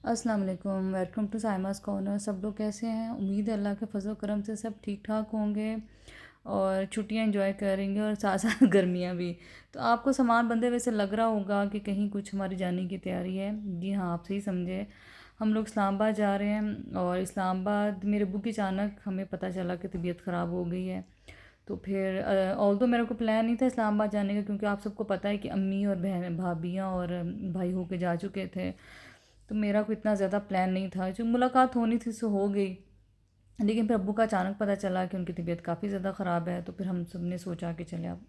अस्सलाम वालेकुम, welcome to साइमास corner. सब लोग कैसे हैं? उम्मीद है अल्लाह के फजल करम से सब ठीक ठाक होंगे और छुट्टियां एंजॉय करेंगे और साथ साथ गर्मियां भी। तो आपको सामान बंदे वैसे लग रहा होगा कि कहीं कुछ हमारी जाने की तैयारी है। जी हाँ, आप सही समझे। हम लोग इस्लामाबाद जा रहे हैं और इस्लामाबाद मेरे अब्बू की अचानक हमें पता चला कि तबीयत ख़राब हो गई है। तो फिर ऑल्दो मेरे को प्लान नहीं था इस्लामाबाद जाने का, क्योंकि आप सबको पता है कि अम्मी और बहन भाभियाँ और भाई होके जा चुके थे। तो मेरा कोई इतना ज़्यादा प्लान नहीं था, जो मुलाकात होनी थी सो हो गई। लेकिन फिर अब्बू का अचानक पता चला कि उनकी तबीयत काफ़ी ज़्यादा ख़राब है। तो फिर हम सब ने सोचा कि चले अब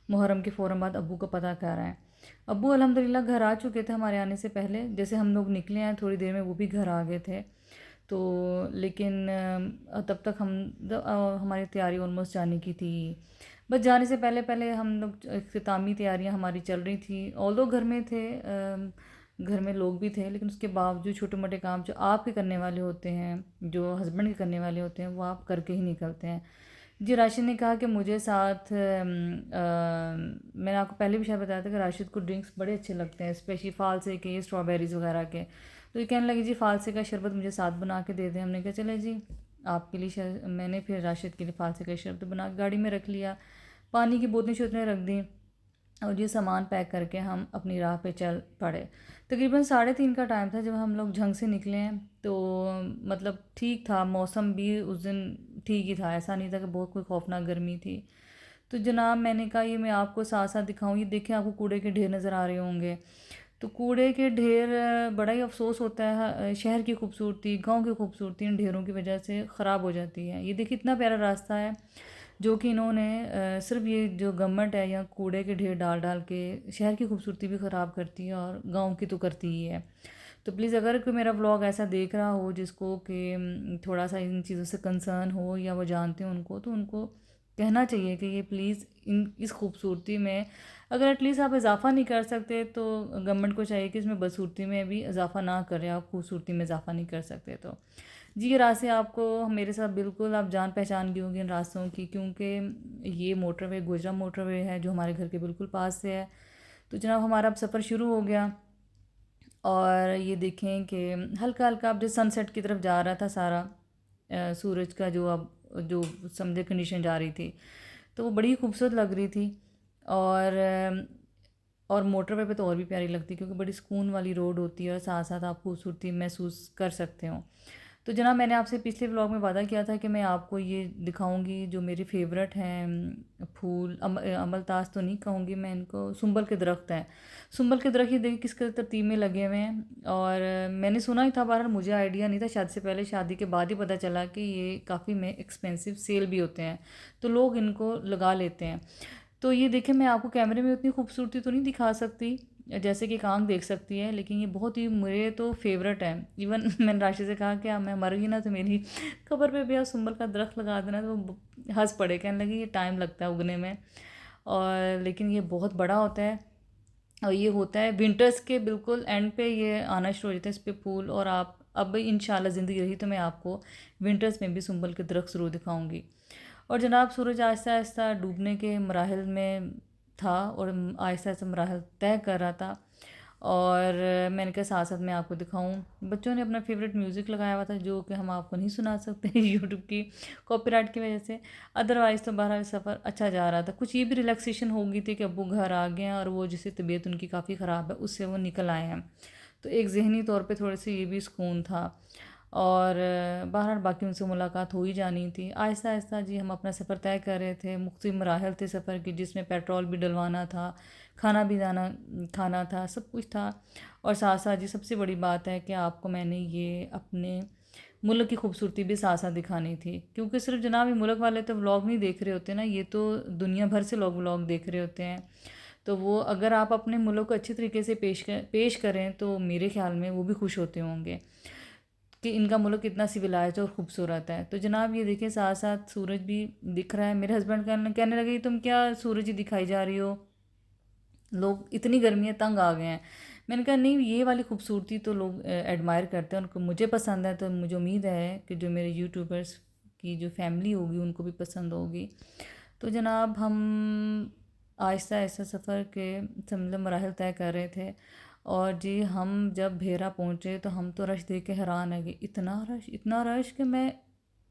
मुहर्रम के फ़ौरन बाद अब्बू का पता कर रहे हैं। अब्बू अल्हम्दुलिल्लाह घर आ चुके थे हमारे आने से पहले। जैसे हम लोग निकले हैं थोड़ी देर में वो भी घर आ गए थे। तो लेकिन तब तक हमारी तैयारी ऑलमोस्ट जाने की थी। बस जाने से पहले पहले हम लोग इख्तितामी तैयारियां हमारी चल रही थी। ऑल्दो घर में थे, घर में लोग भी थे, लेकिन उसके बावजूद छोटे मोटे काम जो आपके करने वाले होते हैं, जो हस्बैंड के करने वाले होते हैं, वो आप करके ही निकलते हैं। जी, राशिद ने कहा कि मुझे साथ मैंने आपको पहले भी शायद बताया था कि राशिद को ड्रिंक्स बड़े अच्छे लगते हैं, स्पेशली फालसे के, स्ट्रॉबेरीज़ वगैरह के। तो ये कहने लगी जी फालसे का शरबत मुझे साथ बना के दे दें। हमने कहा चले जी आपके लिए। मैंने फिर राशिद के लिए फालसे का शरबत बना के गाड़ी में रख लिया। पानी की बोतलें शोतलें रख दी और ये सामान पैक करके हम अपनी राह पे चल पड़े। तकरीबन 3:30 का टाइम था जब हम लोग झंग से निकले हैं। तो मतलब ठीक था, मौसम भी उस दिन ठीक ही था, ऐसा नहीं था कि बहुत कोई खौफनाक गर्मी थी। तो जनाब मैंने कहा ये मैं आपको साथ साथ दिखाऊं। ये देखें, आपको कूड़े के ढेर नज़र आ रहे होंगे। तो कूड़े के ढेर, बड़ा ही अफसोस होता है, शहर की खूबसूरती, गांव की खूबसूरती इन ढेरों की वजह से ख़राब हो जाती है। ये देखिए इतना प्यारा रास्ता है जो कि इन्होंने सिर्फ ये जो गवर्नमेंट है या कूड़े के ढेर डाल डाल के शहर की खूबसूरती भी ख़राब करती है और गांव की तो करती ही है। तो प्लीज़ अगर कोई मेरा व्लॉग ऐसा देख रहा हो जिसको कि थोड़ा सा इन चीज़ों से कंसर्न हो या वो जानते हो उनको, तो उनको कहना चाहिए कि ये प्लीज़ इन इस खूबसूरती में अगर एटलीस्ट आप इजाफ़ा नहीं कर सकते तो गवर्नमेंट को चाहिए कि इसमें बदसूरती में भी इजाफ़ा ना करें। आप खूबसूरती में इजाफ़ा नहीं कर सकते तो जी, ये रास्ते आपको मेरे साथ बिल्कुल आप जान पहचान गई होंगी इन रास्तों की, क्योंकि ये मोटरवे गोजरा मोटरवे है जो हमारे घर के बिल्कुल पास से है। तो जनाब हमारा अब सफ़र शुरू हो गया और ये देखें कि हल्का हल्का अब जो सनसेट की तरफ जा रहा था सारा, सूरज का जो अब जो समझे कंडीशन जा रही थी, तो वो बड़ी खूबसूरत लग रही थी। और और मोटरवे पे तो और भी प्यारी लगती है, क्योंकि बड़ी सुकून वाली रोड होती है और साथ साथ आप खूबसूरती महसूस कर सकते हो। तो जनाब मैंने आपसे पिछले व्लॉग में वादा किया था कि मैं आपको ये दिखाऊंगी जो मेरे फेवरेट हैं फूल। अमलतास तो नहीं कहूँगी मैं इनको, सुंबल के दरख्त हैं। सुंबल के दरख्त ये देखिए किस तरतीब में लगे हुए हैं। और मैंने सुना ही था, बहरहाल मुझे आइडिया नहीं था, शादी से पहले शादी के बाद ही पता चला कि ये काफ़ी में एक्सपेंसिव सेल भी होते हैं, तो लोग इनको लगा लेते हैं। तो ये देखें, मैं आपको कैमरे में उतनी खूबसूरती तो नहीं दिखा सकती जैसे कि एक आँख देख सकती है, लेकिन ये बहुत ही मेरे तो फेवरेट है। इवन मैंने राशि से कहा कि मैं मर गई ना तो मेरी कब्र पे भी आप सुंबल का दरख्त लगा देना, तो वो हंस पड़े, कहने लगे ये टाइम लगता है उगने में, और लेकिन ये बहुत बड़ा होता है। और ये होता है विंटर्स के बिल्कुल एंड पे ये आना शुरू हो जाता है इस पे फूल। और आप अब इंशाल्लाह ज़िंदगी रही तो मैं आपको विंटर्स में भी सुंबल के दरख्त ज़रूर दिखाऊंगी। और जनाब सूरज आहिस्ता आहिस्ता डूबने के मराहल में था और आहिस्ता आहिस्ता मराहल तय कर रहा था। और मैंने कहा साथ साथ मैं आपको दिखाऊं। बच्चों ने अपना फेवरेट म्यूज़िक लगाया हुआ था जो कि हम आपको नहीं सुना सकते यूट्यूब की कॉपीराइट की वजह से। अदरवाइज़ तो बहरहाल सफ़र अच्छा जा रहा था। कुछ ये भी रिलैक्सेशन हो गई थी कि अब्बू घर आ गए हैं और वो जिससे तबीयत उनकी काफ़ी ख़राब है उससे वो निकल आए हैं। तो एक ज़हनी तौर पे थोड़े से ये भी सुकून था। और बहरहाल बाकी उनसे मुलाकात हो ही जानी थी। आहिस्ता आहिस्ता जी हम अपना सफ़र तय कर रहे थे। मुख्तलिफ मराहल थे सफ़र के, जिसमें पेट्रोल भी डलवाना था, खाना भी खाना था, सब कुछ था। और साथ साथ जी सबसे बड़ी बात है कि आपको मैंने ये अपने मुल्क की खूबसूरती भी साथ साथ दिखानी थी, क्योंकि सिर्फ जनाब ये मुल्क वाले तो व्लॉग नहीं देख रहे होते ना, ये तो दुनिया भर से लोग व्लॉग देख रहे होते हैं। तो वो अगर आप अपने मुल्क को अच्छी तरीके से पेश करें तो मेरे ख्याल में वो भी खुश होते होंगे कि इनका मुल्क कितना सिविलाइज और ख़ूबसूरत है। तो जनाब ये देखिए साथ साथ सूरज भी दिख रहा है। मेरे हस्बैंड कहने लगे तुम क्या सूरज ही दिखाई जा रही हो, लोग इतनी गर्मी है तंग आ गए हैं। मैंने कहा नहीं, ये वाली खूबसूरती तो लोग एडमायर करते हैं, उनको मुझे पसंद है, तो मुझे उम्मीद है कि जो मेरे यूट्यूबर्स की जो फैमिली होगी उनको भी पसंद होगी। तो जनाब हम आहिस्ता आहिस्ता सफ़र के समझ मराहल तय कर रहे थे। और जी हम जब भेरा पहुँचे तो हम तो रश देख के हैरान है कि इतना रश कि मैं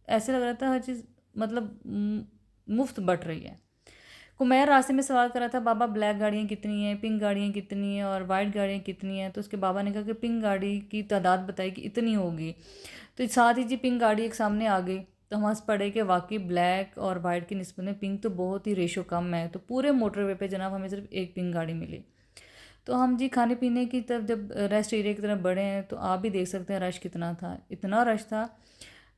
ऐसे लग रहा था हर चीज़ मतलब मुफ्त बट रही है। कुमेर रास्ते में सवाल कर रहा था, बाबा ब्लैक गाड़ियाँ कितनी हैं, पिंक गाड़ियाँ कितनी हैं और वाइट गाड़ियाँ कितनी हैं। तो उसके बाबा ने कहा कि पिंक गाड़ी की तादाद बताई कि इतनी होगी। तो साथ ही जी पिंक गाड़ी एक सामने आ गई। तो हम हंस पड़े कि वाकई ब्लैक और वाइट की निस्बत में पिंक तो बहुत ही रेशो कम है। तो पूरे मोटरवे पे जनाब हमें सिर्फ एक पिंक गाड़ी मिली। तो हम जी खाने पीने की तरफ जब रेस्ट एरिया की तरफ बढ़े हैं तो आप भी देख सकते हैं रश कितना था, इतना रश था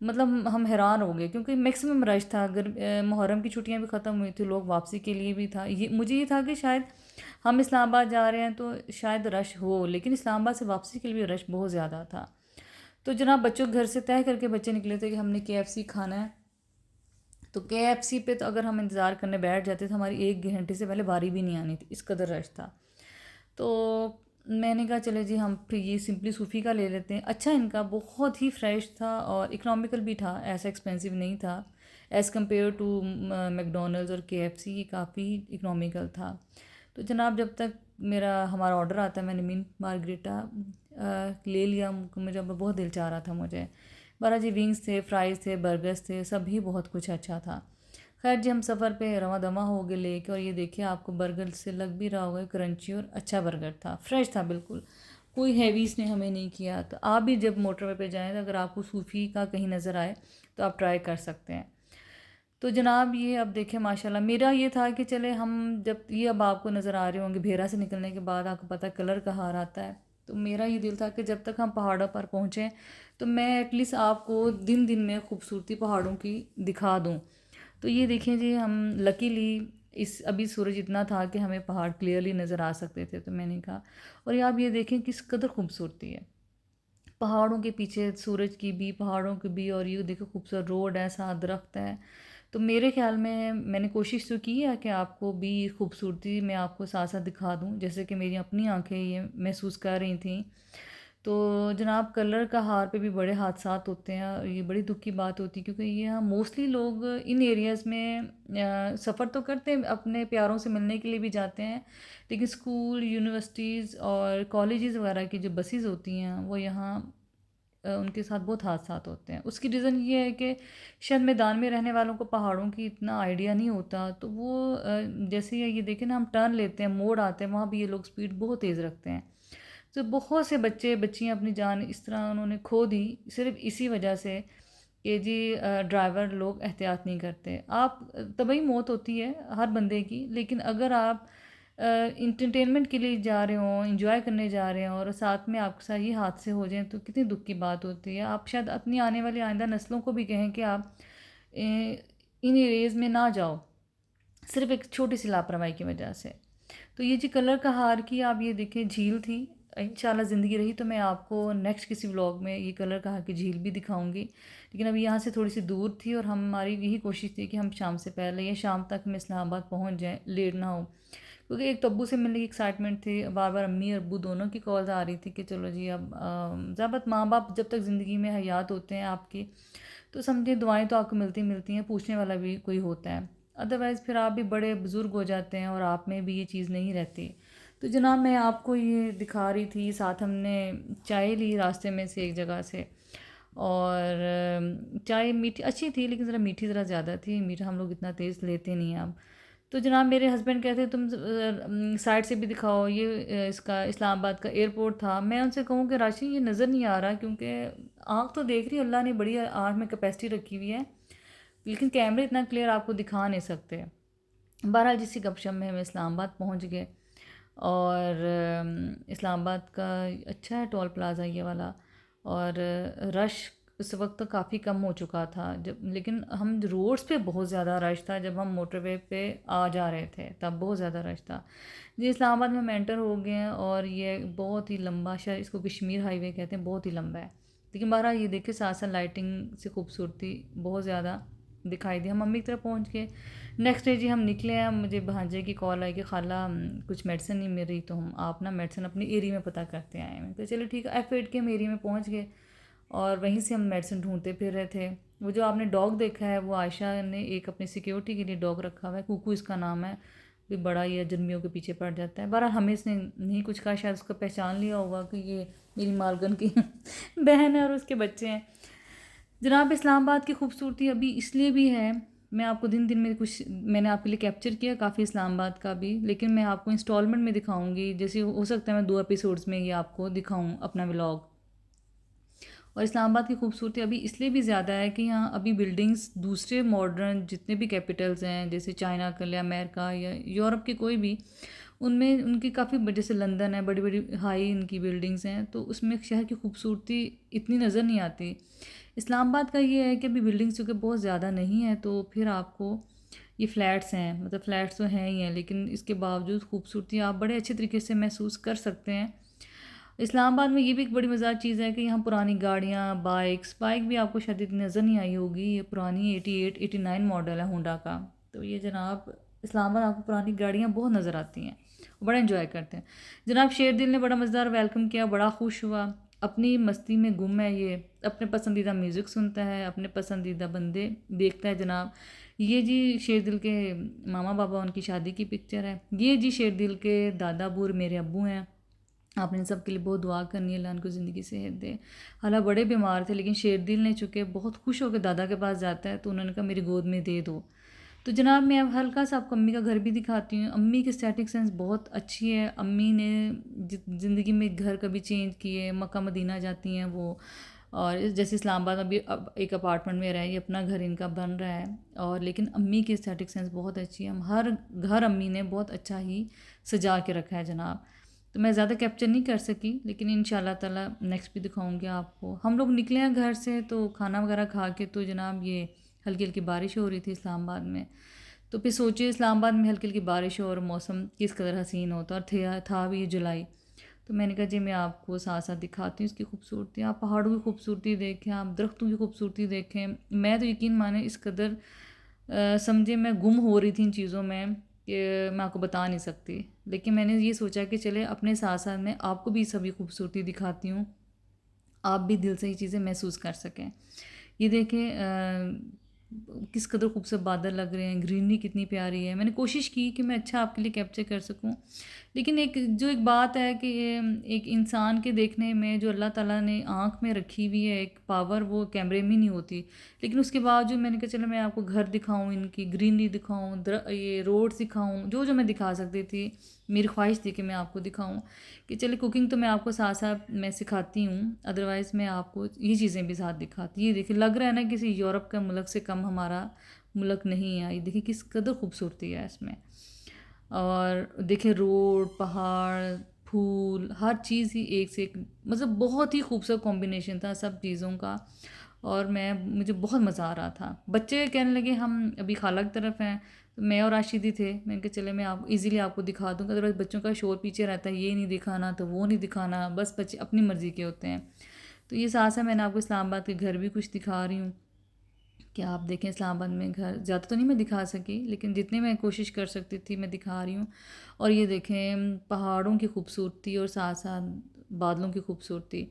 मतलब हम हैरान हो गए क्योंकि मैक्सिमम रश था। अगर मुहर्रम की छुट्टियां भी ख़त्म हुई थी, लोग वापसी के लिए भी था। ये मुझे ये था कि शायद हम इस्लामाबाद जा रहे हैं तो शायद रश हो, लेकिन इस्लामाबाद से वापसी के लिए भी रश बहुत ज़्यादा था। तो जनाब बच्चों के घर से तय करके बच्चे निकले थे कि हमने KFC खाना है। तो KFC पे तो अगर हम इंतज़ार करने बैठ जाते तो हमारी 1 घंटे से पहले बारी भी नहीं आनी थी, इस कदर रश था। तो मैंने कहा चले जी हम फिर ये सिंपली सूफ़ी का ले लेते हैं। अच्छा इनका बहुत ही फ्रेश था और इकोनॉमिकल भी था, ऐसा एक्सपेंसिव नहीं था एज़ कम्पेयर टू मैकडोनल्ड्स और KFC। ये काफ़ी इकोनॉमिकल था। तो जनाब जब तक हमारा ऑर्डर आता है मैंने मिंट मार्गरीटा ले लिया। मुझे बहुत दिल चाह रहा था मुझे। बारह जी विंग्स थे, फ्राइज़ थे, बर्गर्स थे, सभी बहुत कुछ अच्छा था। खैर जी हम सफ़र पे रवां दवा हो गए लेके, और ये देखिए आपको बर्गर से लग भी रहा होगा क्रंची और अच्छा बर्गर था, फ्रेश था बिल्कुल, कोई हैवी इसने हमें नहीं किया। तो आप भी जब मोटरवे पे जाएं तो अगर आपको सूफ़ी का कहीं नज़र आए तो आप ट्राई कर सकते हैं। तो जनाब ये अब देखें माशाल्लाह मेरा ये था कि चले हम जब ये अब आपको नज़र आ रहे होंगे भेरा से निकलने के बाद आपको पता है कलर का हार आता है। तो मेरा ये दिल था कि जब तक हम पहाड़ों पर पहुँचें तो मैं एटलीस्ट आपको दिन दिन में खूबसूरती पहाड़ों की दिखा दूँ। तो ये देखें जी हम लकीली इस अभी सूरज इतना था कि हमें पहाड़ क्लियरली नज़र आ सकते थे। तो मैंने कहा और ये आप ये देखें किस कदर खूबसूरती है पहाड़ों के पीछे, सूरज की भी पहाड़ों की भी, और ये देखो खूबसूरत रोड है, साथ दरख्त है। तो मेरे ख्याल में मैंने कोशिश तो की है कि आपको भी खूबसूरती मैं आपको साथ साथ दिखा दूं, जैसे कि मेरी अपनी आंखें ये महसूस कर रही थी। तो जनाब कलर का हार पे भी बड़े हादसात होते हैं और ये बड़ी दुख की बात होती है क्योंकि ये यहाँ मोस्टली लोग इन एरियाज़ में सफ़र तो करते हैं, अपने प्यारों से मिलने के लिए भी जाते हैं, लेकिन स्कूल, यूनिवर्सिटीज़ और कॉलेजेस वगैरह की जो बसेस होती हैं वो यहाँ उनके साथ बहुत हादसात होते हैं। उसकी रीज़न ये है कि शायद मैदान में रहने वालों को पहाड़ों की इतना आइडिया नहीं होता। तो वो जैसे ये देखें ना हम टर्न लेते हैं, मोड़ आते हैं, वहाँ भी ये लोग स्पीड बहुत तेज़ रखते हैं। तो बहुत से बच्चे बच्चियाँ अपनी जान इस तरह उन्होंने खो दी सिर्फ इसी वजह से कि जी ड्राइवर लोग एहतियात नहीं करते। आप तभी मौत होती है हर बंदे की, लेकिन अगर आप इंटरटेनमेंट के लिए जा रहे हों, इंजॉय करने जा रहे हों और साथ में आपके साथ ये हादसे हो जाएं तो कितनी दुख की बात होती है। आप शायद अपनी आने वाली आइंदा नस्लों को भी कहें कि आप इन एरियाज़ में ना जाओ सिर्फ एक छोटी सी लापरवाही की वजह से। तो ये जी कलर का हार की आप ये देखें झील थी। इंशाल्लाह ज़िंदगी रही तो मैं आपको नेक्स्ट किसी व्लॉग में ये कलर का हार की झील भी दिखाऊंगी, लेकिन अभी यहाँ से थोड़ी सी दूर थी और हमारी यही कोशिश थी कि हम शाम से पहले या शाम तक हम इस्लामाबाद पहुँच जाएँ, लेट ना हो। क्योंकि एक तो अब्बू से मिलने की एक्साइटमेंट थी, बार बार अम्मी और अब्बू दोनों की कॉल्स आ रही थी कि चलो जी अब ज़्यादातर माँ बाप जब तक ज़िंदगी में हयात होते हैं आपकी तो समझिए दुआएं तो आपको मिलती मिलती हैं, पूछने वाला भी कोई होता है। अदरवाइज़ फिर आप भी बड़े बुज़ुर्ग हो जाते हैं और आप में भी ये चीज़ नहीं रहती। तो जनाब मैं आपको ये दिखा रही थी, साथ हमने चाय ली रास्ते में से एक जगह से, और चाय मीठी अच्छी थी लेकिन ज़रा मीठी ज़रा ज़्यादा थी, मीठा हम लोग इतना तेज़ लेते नहीं हैं अब। तो जनाब मेरे हस्बैंड कहते तुम साइड से भी दिखाओ, ये इसका इस्लामाबाद का एयरपोर्ट था। मैं उनसे कहूँ कि राशि ये नज़र नहीं आ रहा क्योंकि आँख तो देख रही है, अल्लाह ने बड़ी आँख में कैपेसिटी रखी हुई है, लेकिन कैमरे इतना क्लियर आपको दिखा नहीं सकते। बहरहाल जिसी गपशप में हम इस्लामाबाद पहुंच गए, और इस्लामाबाद का अच्छा है टोल प्लाज़ा ये वाला, और रश उस वक्त तो काफ़ी कम हो चुका था जब, लेकिन हम रोड्स पे बहुत ज़्यादा रश था। जब हम मोटरवे पे आ जा रहे थे तब बहुत ज़्यादा रश था जी। इस्लामाबाद में हम एंटर हो गए हैं और ये बहुत ही लंबा शहर, इसको कश्मीर हाईवे कहते हैं, बहुत ही लंबा है। लेकिन बहरहाल ये देखिए साथ साथ लाइटिंग से खूबसूरती बहुत ज़्यादा दिखाई दी। हम मम्मी की तरफ पहुँच गए। नेक्स्ट डे जी हम निकले हैं, मुझे भांजे की कॉल आई कि खाला कुछ मेडिसिन नहीं मिल रही तो हम आप ना मेडिसिन अपनी एरिया में पता करते आए हैं। तो चलो ठीक है, F8 के हम एरिया में पहुँच गए और वहीं से हम मेडिसिन ढूंढते फिर रहे थे। वो जो आपने डॉग देखा है वो आयशा ने एक अपनी सिक्योरिटी के लिए डॉग रखा हुआ है, कुकू इसका नाम है। भी बड़ा ये जुर्मियों के पीछे पड़ जाता है। बहरहाल हमें इसने नहीं कुछ कहा, शायद उसको पहचान लिया होगा कि ये मेरी मालगन की बहन है और उसके बच्चे हैं। जनाब इस्लामाबाद की खूबसूरती अभी इसलिए भी है, मैं आपको दिन दिन में कुछ मैंने आपके लिए कैप्चर किया काफ़ी इस्लामाबाद का भी, लेकिन मैं आपको इंस्टॉलमेंट में दिखाऊंगी। जैसे हो सकता है मैं 2 एपिसोड्स में ये आपको दिखाऊं अपना व्लॉग। और इस्लामाबाद की खूबसूरती अभी इसलिए भी ज़्यादा है कि यहाँ अभी बिल्डिंग्स दूसरे मॉडर्न जितने भी कैपिटल्स हैं, जैसे चाइना कर लिया, अमेरिका या यूरोप के कोई भी, उनमें उनकी काफ़ी जैसे लंदन है, बड़ी बड़ी हाई इनकी बिल्डिंग्स हैं, तो उसमें शहर की खूबसूरती इतनी नज़र नहीं आती। इस्लामाबाद का ये है कि अभी बिल्डिंग्स चूँकि बहुत ज़्यादा नहीं है, तो फिर आपको ये फ्लैट्स हैं, मतलब फ्लैट्स तो हैं ही हैं, लेकिन इसके बावजूद खूबसूरती आप बड़े अच्छे तरीके से महसूस कर सकते हैं। इस्लामाबाद में ये भी एक बड़ी मज़ेदार चीज़ है कि यहाँ पुरानी गाड़ियाँ, बाइक भी आपको शायद इतनी नज़र नहीं आई होगी। ये पुरानी 88 89 मॉडल है होंडा का। तो ये जनाब इस्लामाबाद आपको पुरानी गाड़ियाँ बहुत नज़र आती हैं, बड़ा इन्जॉय करते हैं। जनाब शेरदिल ने बड़ा मज़ेदार वेलकम किया, बड़ा खुश हुआ, अपनी मस्ती में गुम है ये, अपने पसंदीदा म्यूज़िक सुनता है, अपने पसंदीदा बंदे देखता है जनाब। ये जी शेरदिल के मामा बाबा, उनकी शादी की पिक्चर है। ये जी शेरदिल के दादा बूर मेरे अब्बू हैं। आपने इन सब के लिए बहुत दुआ करनी है, अल्लाह उनको ज़िंदगी सेहत दे। हालांकि बड़े बीमार थे, लेकिन शेरदिल ने चूँकि बहुत खुश होकर दादा के पास जाता है, तो उन्होंने कहा मेरी गोद में दे दो। तो जनाब मैं अब हल्का सा आपको अम्मी का घर भी दिखाती हूँ। अम्मी की स्टैटिक सेंस बहुत अच्छी है। अम्मी ने ज़िंदगी में घर कभी चेंज किए, मक्का मदीना जाती हैं वो, और जैसे इस्लामाबाद में भी अब एक अपार्टमेंट में रहे, ये अपना घर इनका बन रहा है। और लेकिन अम्मी की स्टैटिक सेंस बहुत अच्छी है। हम हर घर अम्मी ने बहुत अच्छा ही सजा के रखा है जनाब। तो मैं ज़्यादा कैप्चर नहीं कर सकी, लेकिन इंशाल्लाह ताला नेक्स्ट भी दिखाऊंगी आपको। हम लोग निकले हैं घर से, तो खाना वगैरह खा के, तो जनाब ये हल्की हल्की बारिश हो रही थी इस्लामाबाद में। तो फिर सोचिए इस्लामाबाद में हल्की हल्की बारिश हो और मौसम किस कदर हसीन होता, और था भी जुलाई। तो मैंने कहा जी मैं आपको साथ साथ दिखाती हूँ इसकी खूबसूरती। आप पहाड़ों की खूबसूरती देखें, आप दरख्तों की खूबसूरती देखें। मैं तो यकीन माने इस कदर समझे मैं गुम हो रही थी इन चीज़ों में कि मैं आपको बता नहीं सकती। लेकिन मैंने ये सोचा कि चले अपने साथ साथ मैं आपको भी सभी खूबसूरती दिखाती हूँ, आप भी दिल से ये चीज़ें महसूस कर सकें। ये देखें किस कदर खूबसूरत बादल लग रहे हैं, ग्रीनरी कितनी प्यारी है। मैंने कोशिश की कि मैं अच्छा आपके लिए कैप्चर कर सकूं, लेकिन एक बात है कि एक इंसान के देखने में जो अल्लाह ताला ने आँख में रखी हुई है एक पावर, वो कैमरे में नहीं होती। लेकिन उसके बावजूद मैंने कहा चलो मैं आपको घर दिखाऊं, इनकी ग्रीनरी दिखाऊं, ये रोड दिखाऊं, जो जो मैं दिखा सकती थी। मेरी ख्वाहिश थी कि मैं आपको दिखाऊं कि चले कुकिंग तो मैं आपको साथ साथ मैं सिखाती हूँ, अदरवाइज़ मैं आपको ये चीज़ें भी साथ दिखाती। ये देखिए लग रहा है ना किसी यूरोप का मुल्क से कम हमारा मुल्क नहीं है। ये देखिए किस कदर खूबसूरती है इसमें। और देखिए रोड, पहाड़, फूल, हर चीज़ ही एक से एक, मतलब बहुत ही खूबसूरत कॉम्बिनेशन था सब चीज़ों का। और मुझे बहुत मज़ा आ रहा था। बच्चे कहने लगे हम अभी खाला की तरफ हैं, तो मैं और राशिदी थे। मैंने कहा चले मैं आप इजीली आपको दिखा दूँगा, अदरवाइज़ बच्चों का शोर पीछे रहता है, ये नहीं दिखाना तो वो नहीं दिखाना, बस बच्चे अपनी मर्ज़ी के होते हैं। तो ये साथ साथ मैंने आपको इस्लामाबाद के घर भी कुछ दिखा रही हूँ कि आप देखें। इस्लामाबाद में घर ज़्यादा तो नहीं मैं दिखा सकी, लेकिन जितने मैं कोशिश कर सकती थी मैं दिखा रही हूँ। और ये देखें पहाड़ों की खूबसूरती और साथ साथ बादलों की खूबसूरती।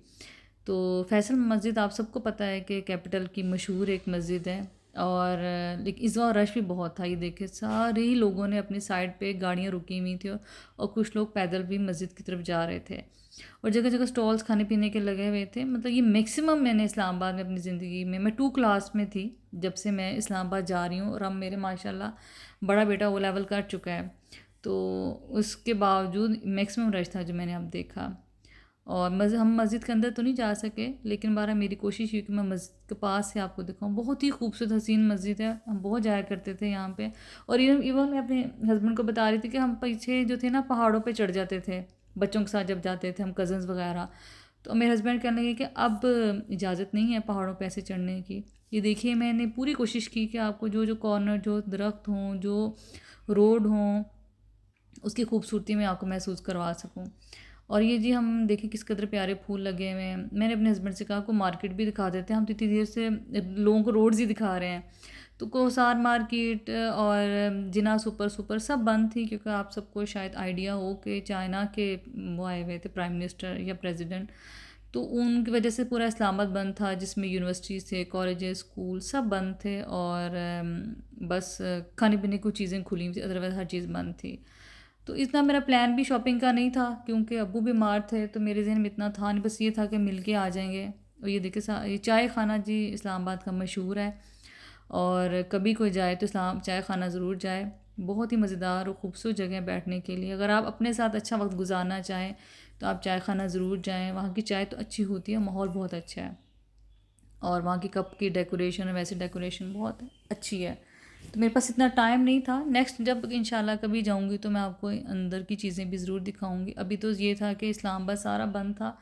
तो फैसल मस्जिद आप सबको पता है कि कैपिटल की मशहूर एक मस्जिद है। और लेकिन इस बार रश भी बहुत था। ये देखे सारे ही लोगों ने अपनी साइड पे गाड़ियाँ रुकी हुई थी, और कुछ लोग पैदल भी मस्जिद की तरफ जा रहे थे, और जगह जगह स्टॉल्स खाने पीने के लगे हुए थे। मतलब ये मैक्सिमम मैंने इस्लामाबाद में अपनी ज़िंदगी में, मैं 2 क्लास में थी जब से मैं इस्लामाबाद जा रही हूँ, और अब मेरे माशाल्लाह बड़ा बेटा O लेवल कर चुका है। तो उसके बावजूद मैक्सिमम रश था जो मैंने अब देखा। और हम मस्जिद के अंदर तो नहीं जा सके, लेकिन बारह मेरी कोशिश हुई कि मैं मस्जिद के पास से आपको दिखाऊं। बहुत ही खूबसूरत हसीन मस्जिद है, हम बहुत जाया करते थे यहाँ पे। और इवन मैं अपने हस्बैंड को बता रही थी कि हम पीछे जो थे ना पहाड़ों पे चढ़ जाते थे बच्चों के साथ, जब जाते थे हम कज़न्स वगैरह। तो मेरे हस्बैंड कहने लगे कि अब इजाज़त नहीं है पहाड़ों पे ऐसे चढ़ने की। ये देखिए मैंने पूरी कोशिश की कि आपको जो जो कॉर्नर, जो दरख्त हों, जो रोड हों, उसकी खूबसूरती मैं आपको महसूस करवा सकूं। और ये जी हम देखें किस कदर प्यारे फूल लगे हुए हैं। मैंने अपने हस्बैंड से कहा को मार्केट भी दिखा देते हैं, हम तो इतनी देर से लोगों को रोड्स ही दिखा रहे हैं। तो कोसार मार्केट और जिना सुपर सुपर सब बंद थी, क्योंकि आप सबको शायद आइडिया हो कि चाइना के वो आए हुए थे प्राइम मिनिस्टर या प्रेसिडेंट। तो उनकी वजह से पूरा इस्लामाबाद बंद था, जिसमें यूनिवर्सिटीज़ थे, कॉलेजेस, स्कूल सब बंद थे। और बस खाने पीने की चीज़ें खुली हुई थी, अदरवाइज़ हर चीज़ बंद थी। तो इतना मेरा प्लान भी शॉपिंग का नहीं था, क्योंकि अब्बू बीमार थे, तो मेरे जहन में इतना था नहीं, बस ये था कि मिल के आ जाएंगे। और ये देखिए ये चाय खाना जी इस्लामाबाद का मशहूर है, और कभी कोई जाए तो इस्लाम चाय खाना ज़रूर जाए। बहुत ही मज़ेदार और ख़ूबसूरत जगह है बैठने के लिए। अगर आप अपने साथ अच्छा वक्त गुजारना चाहें तो आप चाय खाना ज़रूर जाएं। वहाँ की चाय तो अच्छी होती है, माहौल बहुत अच्छा है, और वहाँ की कप की डेकोरेशन और वैसे डेकोरेशन बहुत अच्छी है। तो मेरे पास इतना टाइम नहीं था। नेक्स्ट जब इंशाल्लाह कभी जाऊँगी तो मैं आपको अंदर की चीज़ें भी ज़रूर दिखाऊँगी। अभी तो ये था कि इस्लामाबाद सारा बंद था,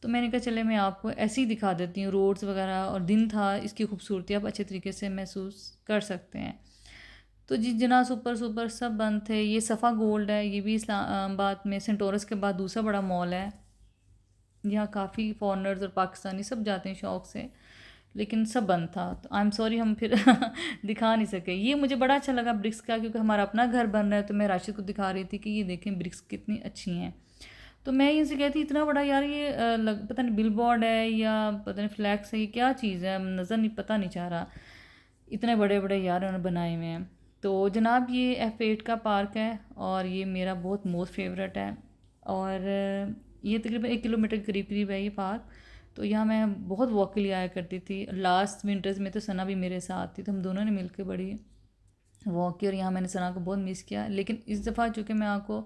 तो मैंने कहा चले मैं आपको ऐसे ही दिखा देती हूँ रोड्स वगैरह, और दिन था, इसकी खूबसूरती आप अच्छे तरीके से महसूस कर सकते हैं। तो जी जना सुपर सुपर सब बंद थे। ये सफ़ा गोल्ड है, ये भी इस्लामाबाद में सेंटोरस के बाद दूसरा बड़ा मॉल है। यहाँ काफ़ी फॉरेनर्स और पाकिस्तानी सब जाते हैं शौक़ से, लेकिन सब बंद था। तो आई एम सॉरी हम फिर दिखा नहीं सके। ये मुझे बड़ा अच्छा लगा ब्रिक्स का, क्योंकि हमारा अपना घर बन रहा है, तो मैं राशिद को दिखा रही थी कि ये देखें ब्रिक्स कितनी अच्छी हैं। तो मैं इनसे कहती इतना बड़ा यार ये पता नहीं बिल बोर्ड है या पता नहीं फ्लैक्स है, ये क्या चीज़ है, नज़र नहीं पता नहीं चाह रहा। इतने बड़े बड़े यार उन्होंने बनाए हुए हैं। तो जनाब ये F8 का पार्क है, और ये मेरा बहुत मोस्ट फेवरेट है। और ये तकरीबन 1 किलोमीटर के करीब करीब है ये पार्क। तो यहाँ मैं बहुत वॉक के लिए आया करती थी। लास्ट विंटर्स में तो सना भी मेरे साथ थी, तो हम दोनों ने मिलकर बड़ी वॉक की, और यहाँ मैंने सना को बहुत मिस किया। लेकिन इस दफ़ा चूँकि मैं आपको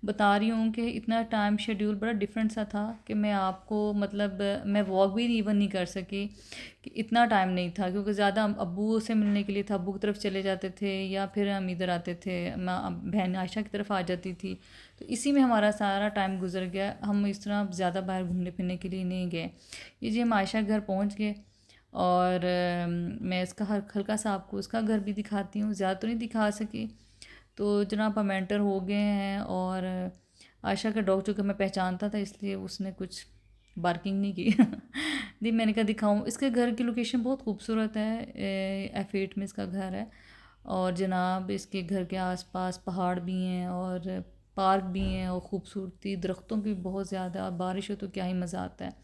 बता रही हूँ कि इतना टाइम शेड्यूल बड़ा डिफरेंट सा था कि मैं आपको मतलब मैं वॉक भी इवन नहीं कर सकी, कि इतना टाइम नहीं था, क्योंकि ज़्यादा हम अब्बू से मिलने के लिए था, अब्बू की तरफ चले जाते थे, या फिर हम इधर आते थे, मैं बहन आयशा की तरफ आ जाती थी। तो इसी में हमारा सारा टाइम गुजर गया। हम इस तरह ज़्यादा बाहर घूमने फिरने के लिए नहीं गए। ये जी हम आयशा के घर पहुँच गए, और मैं इसका हल्का सा आपको उसका घर भी दिखाती हूँ, ज़्यादा तो नहीं दिखा सकी। तो जनाब हम एंटर हो गए हैं, और आयशा का डॉग चूँकि मैं पहचानता था, इसलिए उसने कुछ बार्किंग नहीं की। दी मैंने कहा दिखाऊं। इसके घर की लोकेशन बहुत खूबसूरत है, F8 में इसका घर है। और जनाब इसके घर के आसपास पहाड़ भी हैं, और पार्क भी हैं, और ख़ूबसूरती दरख्तों की बहुत ज़्यादा, और बारिश हो तो क्या ही मज़ा आता है।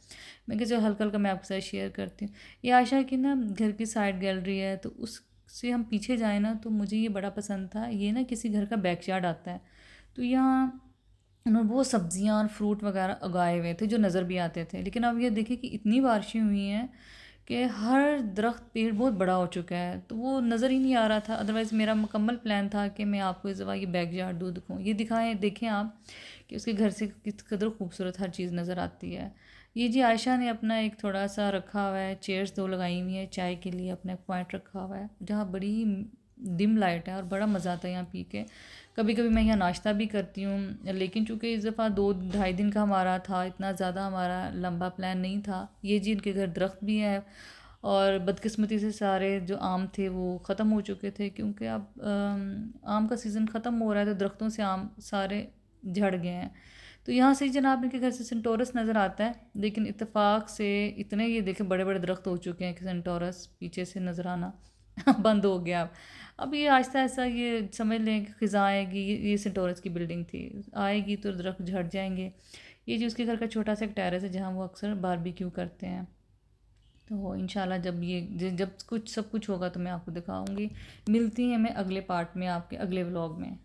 मैं कहा चलो हल्का हल्का मैं आपके साथ शेयर करती हूँ। ये आयशा की ना घर की साइड गैलरी है, तो उससे हम पीछे जाए ना, तो मुझे ये बड़ा पसंद था। ये ना किसी घर का बैकयार्ड आता है, तो यहाँ उन्होंने बहुत सब्जियां और फ्रूट वगैरह उगाए हुए थे जो नज़र भी आते थे। लेकिन अब ये देखिए कि इतनी बारिशें हुई हैं कि हर दरख्त पेड़ बहुत बड़ा हो चुका है, तो वो नज़र ही नहीं आ रहा था। अदरवाइज़ मेरा मुकम्मल प्लान था कि मैं आपको इस दफ़ा ये बैकयार्ड दूँ दिखाऊँ, ये दिखाएं देखें आप कि उसके घर से किस कदर खूबसूरत हर चीज़ नज़र आती है। ये जी आयशा ने अपना एक थोड़ा सा रखा हुआ है, चेयर्स 2 लगाई हुई हैं चाय के लिए, अपना एक पॉइंट रखा हुआ है जहाँ बड़ी डिम लाइट है, और बड़ा मज़ा आता है यहाँ पी के। कभी कभी मैं यहाँ नाश्ता भी करती हूँ, लेकिन चूँकि इस दफ़ा 2-2.5 दिन का हमारा था, इतना ज़्यादा हमारा लंबा प्लान नहीं था। ये जी इनके घर दरख्त भी है, और बदकिस्मती से सारे जो आम थे वो ख़त्म हो चुके थे, क्योंकि अब आम का सीज़न ख़त्म हो रहा है, तो दरख्तों से आम सारे झड़ गए हैं। तो यहाँ से जनाब इनके घर से सेंटोरस नज़र आता है, लेकिन इत्तेफाक से इतने ये देखे बड़े बड़े दरख्त हो चुके हैं कि सेंटोरस पीछे से नज़र आना बंद हो गया। अब ये आहिस्ता आहिस्ता ये समझ लें कि ख़िज़ा आएगी। ये सेंटोरस की बिल्डिंग थी, आएगी तो दरख्त झड़ जाएंगे। ये जो उसके घर का छोटा सा एक टेरेस है जहाँ वो अक्सर बारबेक्यू करते हैं। तो इंशाल्लाह जब ये जब कुछ सब कुछ होगा तो मैं आपको दिखाऊंगी। मिलती हैं मैं अगले पार्ट में आपके अगले व्लॉग में।